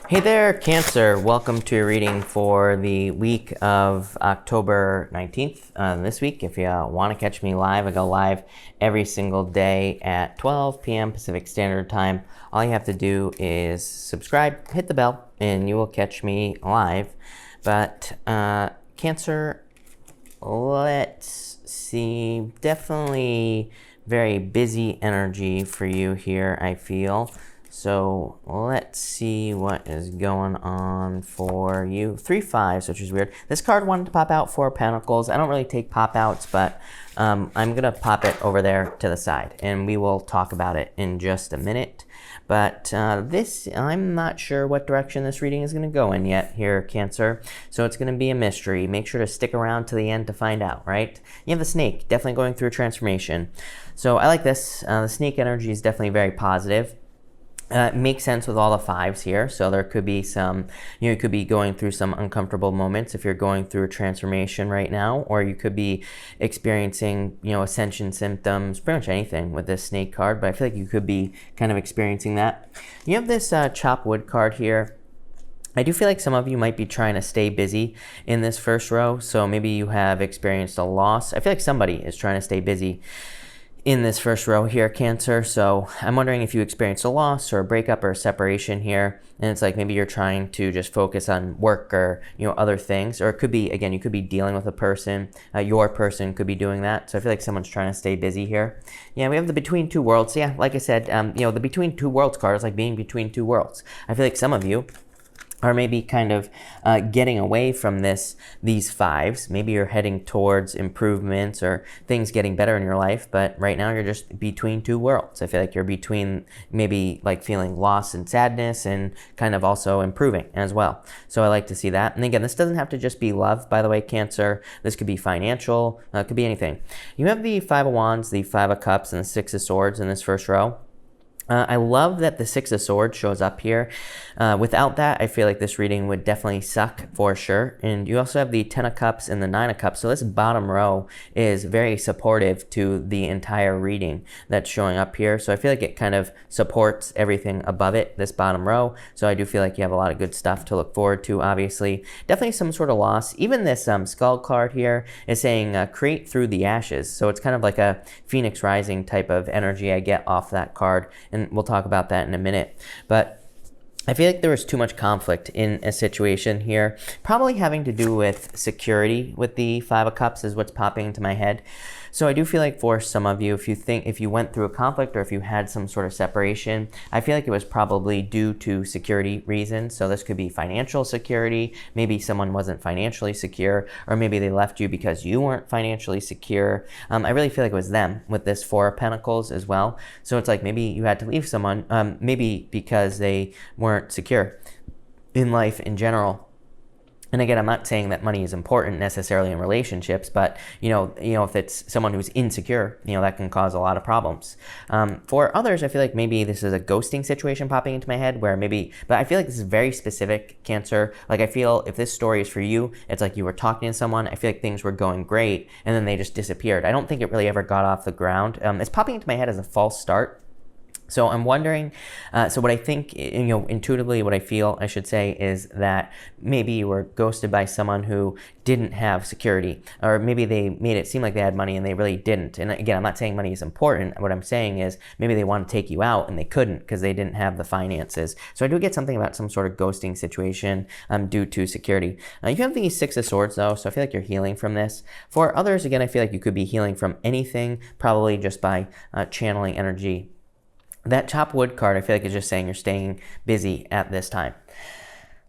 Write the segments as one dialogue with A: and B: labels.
A: Hey there, Cancer. Welcome to your reading for the week of October 19th. This week, if you want to catch me live, I go live every single day at 12 p.m. Pacific Standard Time. All you have to do is subscribe, hit the bell, and you will catch me live. But Cancer, let's see. Definitely very busy energy for you here, I feel. So let's see what is going on for you. 3 5s, which is weird. This card wanted to pop out 4 Pentacles. I don't really take pop outs, but I'm going to pop it over there to the side, and we will talk about it in just a minute. But I'm not sure what direction this reading is going to go in yet here, Cancer. So it's going to be a mystery. Make sure to stick around to the end to find out, right? You have the snake, definitely going through a transformation. So I like this. The snake energy is definitely very positive. It makes sense with all the 5s here. So there could be some, you could be going through some uncomfortable moments if you're going through a transformation right now, or you could be experiencing, ascension symptoms, pretty much anything with this snake card, but I feel like you could be kind of experiencing that. You have this chop wood card here. I do feel like some of you might be trying to stay busy in this first row. So maybe you have experienced a loss. I feel like somebody is trying to stay busy in this first row here, Cancer. So I'm wondering if you experienced a loss or a breakup or a separation here, and it's like maybe you're trying to just focus on work or other things, or it could be, again, you could be dealing with a person. Your person could be doing that. So I feel like someone's trying to stay busy here. Yeah, we have the Between Two Worlds. Yeah, like I said, the Between Two Worlds card is like being between two worlds. I feel like some of you are maybe kind of getting away from these 5s. Maybe you're heading towards improvements or things getting better in your life, but right now you're just between two worlds. I feel like you're between maybe like feeling loss and sadness and kind of also improving as well. So I like to see that. And again, this doesn't have to just be love, by the way, Cancer. This could be financial, it could be anything. You have the 5 of Wands, the 5 of Cups, and the 6 of Swords in this first row. I love that the 6 of Swords shows up here. Without that, I feel like this reading would definitely suck for sure. And you also have the 10 of Cups and the 9 of Cups. So this bottom row is very supportive to the entire reading that's showing up here. So I feel like it kind of supports everything above it, this bottom row. So I do feel like you have a lot of good stuff to look forward to, obviously. Definitely some sort of loss. Even this skull card here is saying create through the ashes. So it's kind of like a Phoenix Rising type of energy I get off that card. And we'll talk about that in a minute. But I feel like there was too much conflict in a situation here, probably having to do with security with the 5 of Cups is what's popping into my head. So I do feel like for some of you, if you went through a conflict or if you had some sort of separation, I feel like it was probably due to security reasons. So this could be financial security. Maybe someone wasn't financially secure, or maybe they left you because you weren't financially secure. I really feel like it was them with this 4 of Pentacles as well. So it's like maybe you had to leave someone, maybe because they weren't secure in life in general. And again, I'm not saying that money is important necessarily in relationships, but if it's someone who's insecure, that can cause a lot of problems. For others, I feel like maybe this is a ghosting situation popping into my head but I feel like this is very specific, Cancer. Like I feel if this story is for you, it's like you were talking to someone, I feel like things were going great, and then they just disappeared. I don't think it really ever got off the ground. It's popping into my head as a false start. So I'm wondering, so what I think, intuitively what I feel, I should say, is that maybe you were ghosted by someone who didn't have security, or maybe they made it seem like they had money and they really didn't. And again, I'm not saying money is important. What I'm saying is maybe they want to take you out and they couldn't because they didn't have the finances. So I do get something about some sort of ghosting situation due to security. You have the 6 of Swords though, so I feel like you're healing from this. For others, again, I feel like you could be healing from anything, probably just by channeling energy. That chop wood card, I feel like is just saying you're staying busy at this time.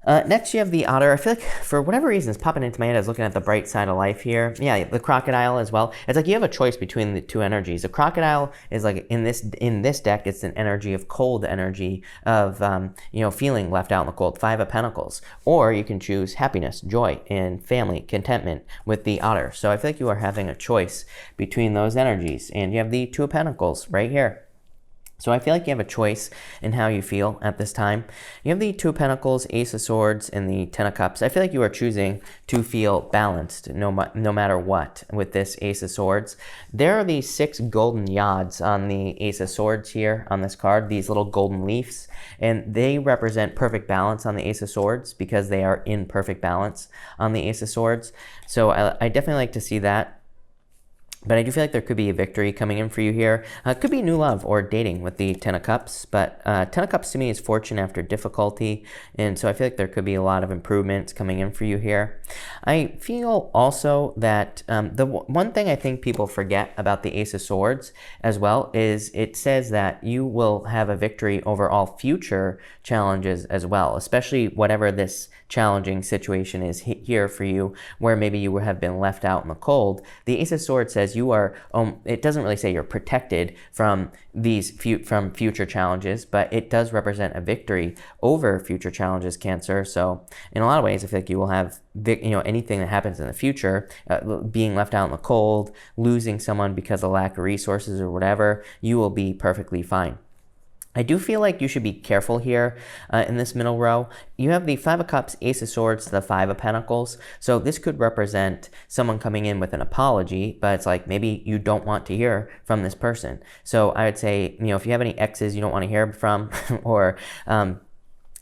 A: Next, you have the Otter. I feel like for whatever reason, it's popping into my head. I was looking at the bright side of life here. Yeah, the Crocodile as well. It's like you have a choice between the two energies. The Crocodile is like in this deck, it's an energy of cold energy of feeling left out in the cold. 5 of Pentacles. Or you can choose happiness, joy, and family, contentment with the Otter. So I feel like you are having a choice between those energies. And you have the 2 of Pentacles right here. So I feel like you have a choice in how you feel at this time. You have the Two of Pentacles, Ace of Swords, and the Ten of Cups. I feel like you are choosing to feel balanced no matter what with this Ace of Swords. There are these 6 golden yods on the Ace of Swords here on this card, these little golden leaves, and they represent perfect balance on the Ace of Swords because they are in perfect balance on the Ace of Swords. So I definitely like to see that. But I do feel like there could be a victory coming in for you here. It could be new love or dating with the Ten of Cups. But Ten of Cups to me is fortune after difficulty. And so I feel like there could be a lot of improvements coming in for you here. I feel also that the one thing I think people forget about the Ace of Swords as well is it says that you will have a victory over all future challenges as well, especially whatever this challenging situation is here for you, where maybe you have been left out in the cold. The Ace of Swords says you are, it doesn't really say you're protected from these from future challenges, but it does represent a victory over future challenges, Cancer. So in a lot of ways, I feel like you will have, anything that happens in the future, being left out in the cold, losing someone because of lack of resources or whatever, you will be perfectly fine. I do feel like you should be careful here in this middle row. You have the Five of Cups, Ace of Swords, the Five of Pentacles. So this could represent someone coming in with an apology, but it's like maybe you don't want to hear from this person. So I would say, if you have any exes you don't want to hear from, or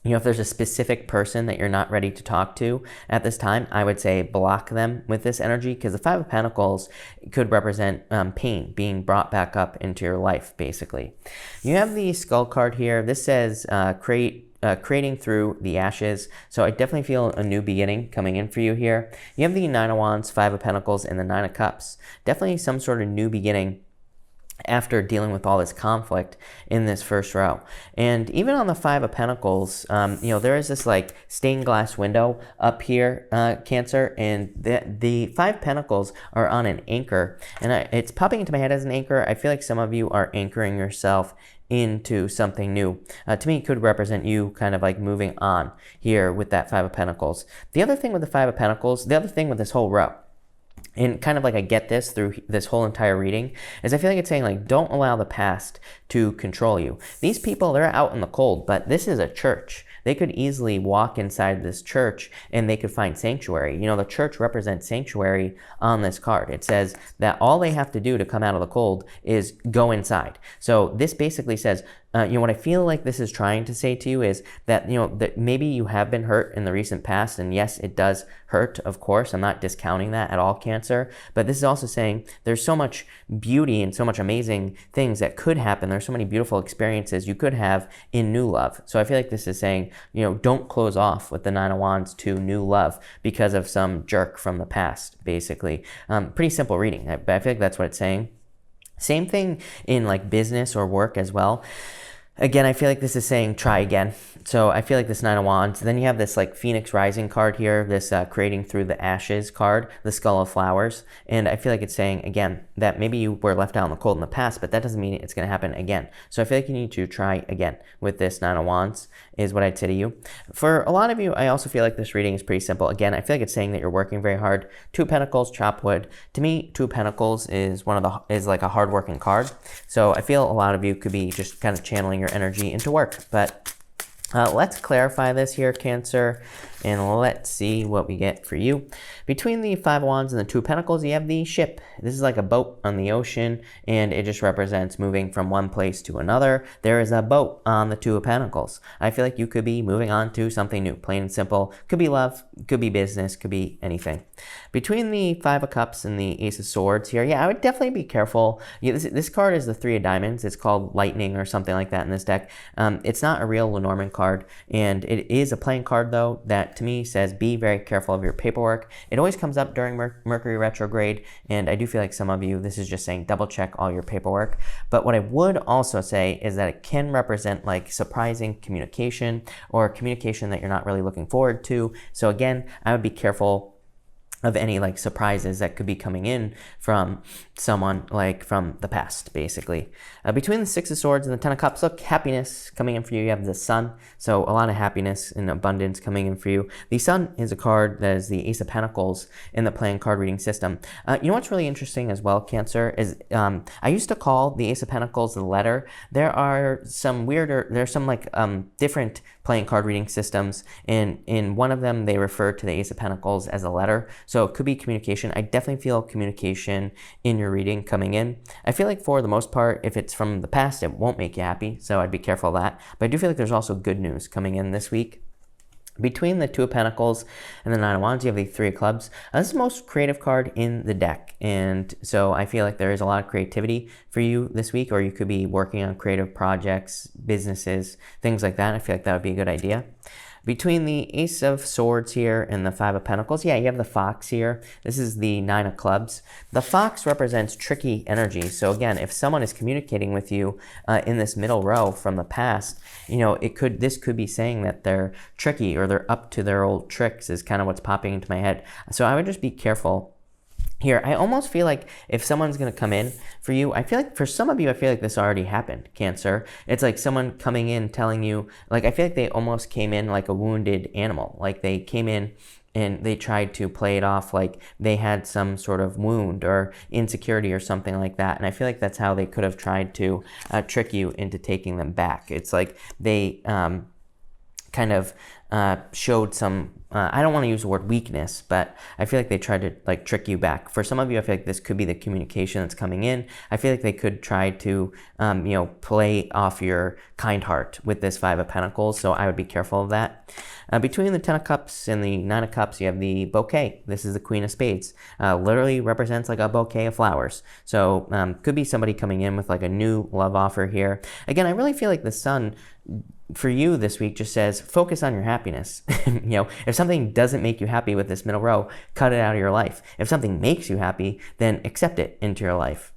A: if there's a specific person that you're not ready to talk to at this time, I would say block them with this energy, because the Five of Pentacles could represent pain being brought back up into your life, basically. You have the Skull card here. This says creating through the ashes. So I definitely feel a new beginning coming in for you here. You have the Nine of Wands, Five of Pentacles, and the Nine of Cups. Definitely some sort of new beginning after dealing with all this conflict in this first row. And even on the Five of Pentacles, there is this like stained glass window up here, Cancer, and the Five Pentacles are on an anchor, and it's popping into my head as an anchor. I feel like some of you are anchoring yourself into something new. To me, it could represent you kind of like moving on here with that Five of Pentacles. The other thing with the Five of Pentacles, the other thing with this whole row, and kind of like I get this through this whole entire reading, is I feel like it's saying like, don't allow the past to control you. These people, they're out in the cold, but this is a church. They could easily walk inside this church and they could find sanctuary. The church represents sanctuary on this card. It says that all they have to do to come out of the cold is go inside. So this basically says, what I feel like this is trying to say to you is that, that maybe you have been hurt in the recent past. And yes, it does hurt, of course. I'm not discounting that at all, Cancer. But this is also saying there's so much beauty and so much amazing things that could happen. There's so many beautiful experiences you could have in new love. So I feel like this is saying, don't close off with the Nine of Wands to new love because of some jerk from the past, basically. Pretty simple reading, but I feel like that's what it's saying. Same thing in like business or work as well. Again, I feel like this is saying try again. So I feel like this Nine of Wands. Then you have this like Phoenix Rising card here, this creating through the ashes card, the Skull of Flowers. And I feel like it's saying, again, that maybe you were left out in the cold in the past, but that doesn't mean it's going to happen again. So I feel like you need to try again with this Nine of Wands is what I'd say to you. For a lot of you, I also feel like this reading is pretty simple. Again, I feel like it's saying that you're working very hard. Two of Pentacles, chop wood. To me, Two of Pentacles is is like a hardworking card. So I feel a lot of you could be just kind of channeling your energy into work. But let's clarify this here, Cancer, and let's see what we get for you. Between the Five of Wands and the Two of Pentacles, you have the ship. This is like a boat on the ocean, and it just represents moving from one place to another. There is a boat on the Two of Pentacles. I feel like you could be moving on to something new, plain and simple. Could be love, could be business, could be anything. Between the Five of Cups and the Ace of Swords here, I would definitely be careful. This card is the Three of Diamonds. It's called Lightning or something like that in this deck. It's not a real Lenormand card, and it is a playing card, though, that to me says be very careful of your paperwork. It always comes up during Mercury retrograde, and I do feel like some of you, this is just saying double check all your paperwork. But what I would also say is that it can represent like surprising communication or communication that you're not really looking forward to. So again, I would be careful of any like surprises that could be coming in from someone like from the past, basically. Between the Six of Swords and the Ten of Cups, look, happiness coming in for you. You have the Sun, so a lot of happiness and abundance coming in for you. The Sun is a card that is the Ace of Pentacles in the playing card reading system. You know what's really interesting as well, Cancer, is I used to call the Ace of Pentacles the letter. There's some like different playing card reading systems, and in one of them they refer to the Ace of Pentacles as a letter, so it could be communication. I definitely feel communication in your reading coming in. I feel like for the most part, if it's from the past, it won't make you happy, so I'd be careful of that, but I do feel like there's also good news coming in this week. Between the Two of Pentacles and the Nine of Wands, you have the Three of Clubs. This is the most creative card in the deck, and so I feel like there is a lot of creativity for you this week, or you could be working on creative projects, businesses, things like that. I feel like that would be a good idea. Between the Ace of Swords here and the Five of Pentacles, yeah, you have the Fox here. This is the Nine of Clubs. The Fox represents tricky energy. So again, if someone is communicating with you in this middle row from the past, you know, this could be saying that they're tricky or they're up to their old tricks is kind of what's popping into my head. So I would just be careful here. I almost feel like if someone's going to come in for you, I feel like for some of you, I feel like this already happened, Cancer. It's like someone coming in telling you, like, I feel like they almost came in like a wounded animal. Like they came in and they tried to play it off like they had some sort of wound or insecurity or something like that. And I feel like that's how they could have tried to trick you into taking them back. It's like they kind of showed some, I don't want to use the word weakness, but I feel like they tried to like trick you back. For some of you, I feel like this could be the communication that's coming in. I feel like they could try to, play off your kind heart with this Five of Pentacles. So I would be careful of that. Between the Ten of Cups and the Nine of Cups, you have the bouquet. This is the Queen of Spades. Literally represents like a bouquet of flowers. So could be somebody coming in with like a new love offer here. Again, I really feel like the Sun for you this week just says focus on your happiness. If something doesn't make you happy with this middle row, cut it out of your life. If something makes you happy, then accept it into your life.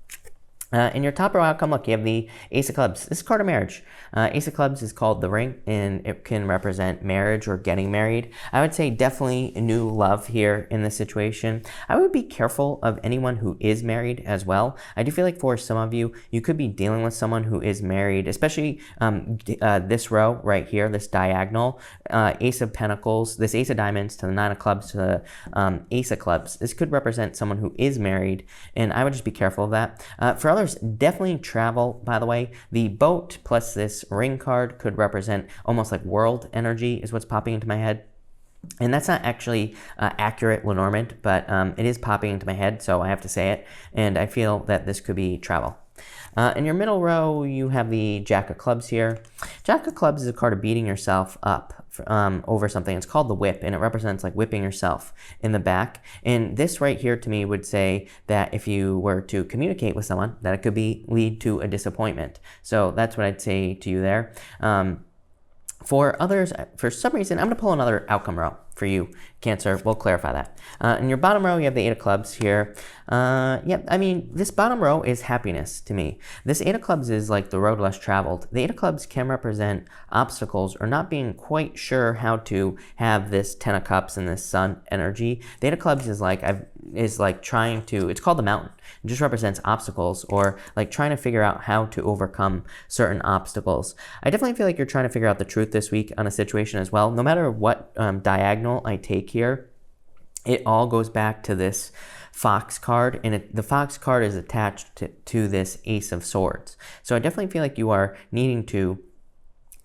A: In your top row outcome, look, you have the Ace of Clubs. This is card of marriage. Ace of Clubs is called the ring, and it can represent marriage or getting married. I would say definitely new love here in this situation. I would be careful of anyone who is married as well. I do feel like for some of you, you could be dealing with someone who is married, especially this row right here, this diagonal, Ace of Pentacles, this Ace of Diamonds to the Nine of Clubs to the Ace of Clubs. This could represent someone who is married, and I would just be careful of that. For others, definitely travel, by the way. The boat plus this ring card could represent almost like world energy is what's popping into my head. And that's not actually accurate, Lenormand, but it is popping into my head, so I have to say it. And I feel that this could be travel. In your middle row, you have the Jack of Clubs here. Jack of Clubs is a card of beating yourself up over something. It's called the whip, and it represents like whipping yourself in the back. And this right here to me would say that if you were to communicate with someone, that it could lead to a disappointment. So that's what I'd say to you there. For others, for some reason, I'm going to pull another outcome row for you, Cancer. We'll clarify that. In your bottom row, you have the Eight of Clubs here. This bottom row is happiness to me. This Eight of Clubs is like the road less traveled. The Eight of Clubs can represent obstacles or not being quite sure how to have this Ten of Cups and this Sun energy. The Eight of Clubs is like trying to, it's called the mountain. It just represents obstacles or like trying to figure out how to overcome certain obstacles. I definitely feel like you're trying to figure out the truth this week on a situation as well. No matter what diagonal I take here, it all goes back to this Fox card, and the Fox card is attached to this Ace of Swords. So I definitely feel like you are needing to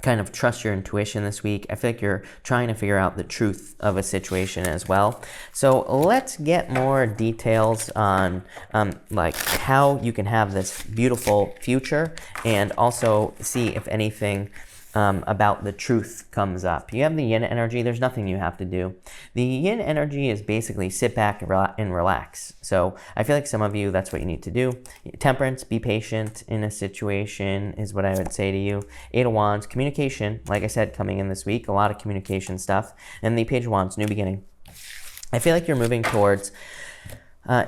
A: kind of trust your intuition this week. I feel like you're trying to figure out the truth of a situation as well. So let's get more details on like how you can have this beautiful future, and also see if anything about the truth comes up. You have the yin energy. There's nothing you have to do. The yin energy is basically sit back and relax. So I feel like some of you, that's what you need to do. Temperance, be patient in a situation is what I would say to you. Eight of Wands, communication, like I said, coming in this week, a lot of communication stuff. And the Page of Wands, new beginning. I feel like you're moving towards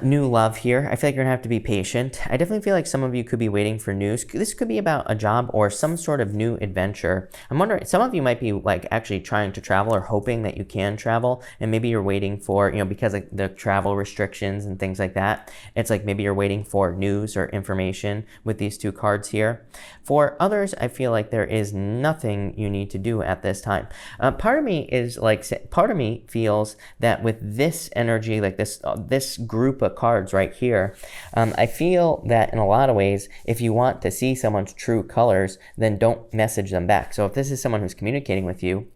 A: New love here. I feel like you're gonna have to be patient. I definitely feel like some of you could be waiting for news. This could be about a job or some sort of new adventure. I'm wondering, some of you might be like actually trying to travel or hoping that you can travel, and maybe you're waiting for, because like the travel restrictions and things like that. It's like maybe you're waiting for news or information with these two cards here. For others, I feel like there is nothing you need to do at this time. Part of me feels that with this energy, like this group of cards right here, I feel that in a lot of ways, if you want to see someone's true colors, then don't message them back. So if this is someone who's communicating with you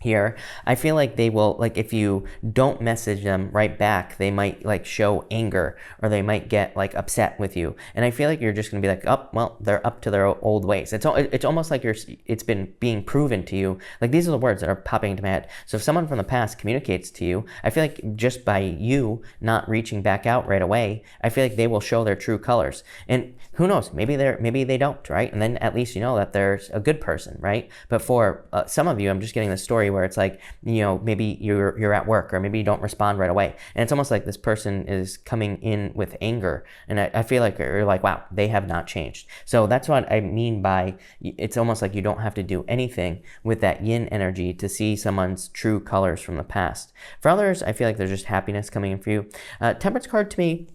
A: here, I feel like they will, like, if you don't message them right back, they might like show anger, or they might get like upset with you. And I feel like you're just gonna be like, oh, well, they're up to their old ways. It's almost like it's been being proven to you. Like, these are the words that are popping into my head. So if someone from the past communicates to you, I feel like just by you not reaching back out right away, I feel like they will show their true colors. And who knows, maybe they don't, right? And then at least you know that there's a good person, right? But for some of you, I'm just getting this story where it's like, maybe you're at work, or maybe you don't respond right away, and it's almost like this person is coming in with anger, and I feel like you're like, wow, they have not changed. So that's what I mean by, it's almost like you don't have to do anything with that yin energy to see someone's true colors from the past. For others, I feel like there's just happiness coming in for you. Temperance card to me,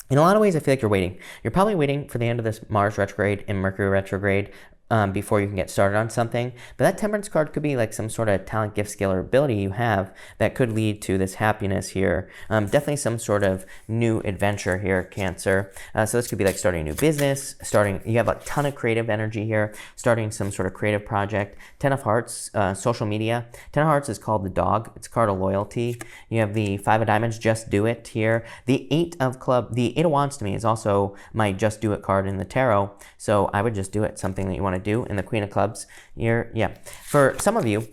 A: in a lot of ways, I feel like you're waiting. You're probably waiting for the end of this Mars retrograde and Mercury retrograde before you can get started on something. But that Temperance card could be like some sort of talent, gift, skill, or ability you have that could lead to this happiness here. Definitely some sort of new adventure here, Cancer. So this could be like starting a new business, you have a ton of creative energy here, starting some sort of creative project. Ten of Hearts, social media. Ten of Hearts is called the dog. It's a card of loyalty. You have the Five of Diamonds, just do it here. The Eight of Wands to me is also my just do it card in the tarot. So I would just do it, something that you want to do. And the Queen of Clubs here, yeah. For some of you,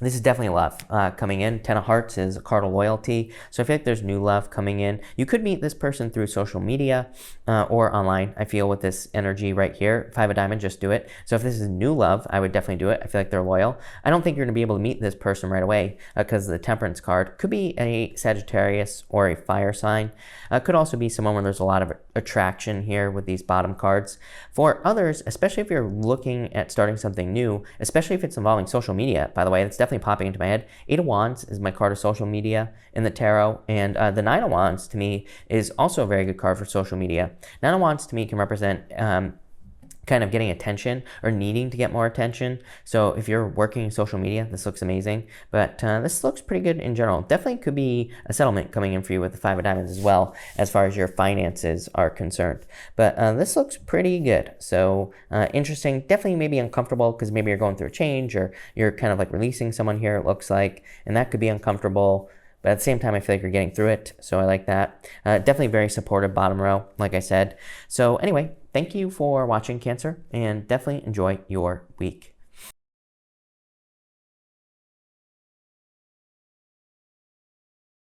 A: this is definitely love coming in. Ten of Hearts is a card of loyalty. So I feel like there's new love coming in. You could meet this person through social media or online, I feel, with this energy right here. Five of Diamonds, just do it. So if this is new love, I would definitely do it. I feel like they're loyal. I don't think you're going to be able to meet this person right away because the Temperance card could be a Sagittarius or a fire sign. Could also be someone where there's a lot of attraction here with these bottom cards. For others, especially if you're looking at starting something new, especially if it's involving social media, by the way, it's definitely popping into my head. Eight of Wands is my card of social media in the tarot, and the Nine of Wands to me is also a very good card for social media. Nine of Wands to me can represent kind of getting attention or needing to get more attention. So if you're working in social media, this looks amazing, but this looks pretty good in general. Definitely could be a settlement coming in for you with the Five of Diamonds as well, as far as your finances are concerned. But this looks pretty good. So interesting, definitely maybe uncomfortable because maybe you're going through a change, or you're kind of like releasing someone here, it looks like, and that could be uncomfortable. But at the same time, I feel like you're getting through it, so I like that. Definitely very supportive bottom row, like I said. So anyway, thank you for watching, Cancer, and definitely enjoy your week.